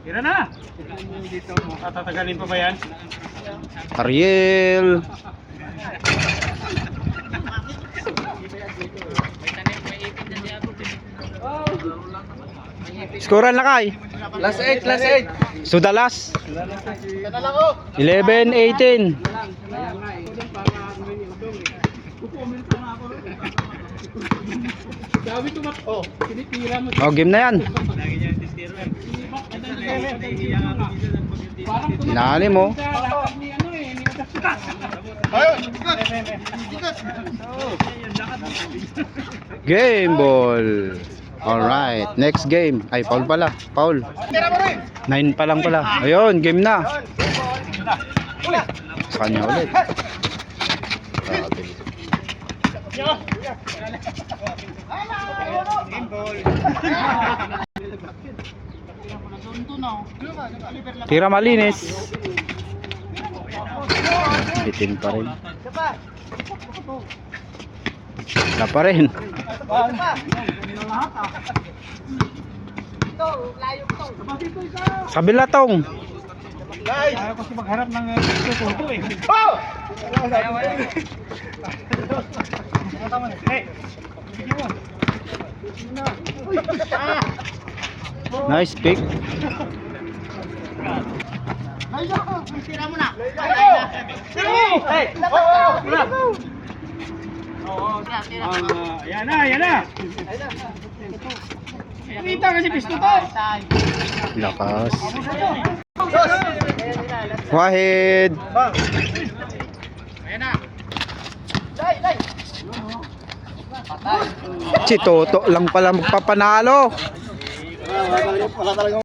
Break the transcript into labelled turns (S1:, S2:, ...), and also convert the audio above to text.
S1: Tira na! Dito, matatagalin pa ba yan?
S2: Ariel. Skoran lakay.
S3: Last 8, last 8.
S2: Sudalas. 11-18. Oh, game na yan. Inali mo. Game ball. Alright, next game. Ay, foul pala. Foul. 9 pa lang pala. Ayun, game na. Sa kanya ulit. Tira malinis. Bitin pa rin. Wala pa rin. Kabila tong.
S1: Ayaw kasi magharap ng tuto eh.
S2: Nice pick.
S3: Tira mo na.
S1: Ayan na, ayan na. Kita kasi pisto to.
S2: Lakas. Wahid.
S3: Ayan na.
S2: Si Toto lang pala magpapanalo.
S1: Wala talagang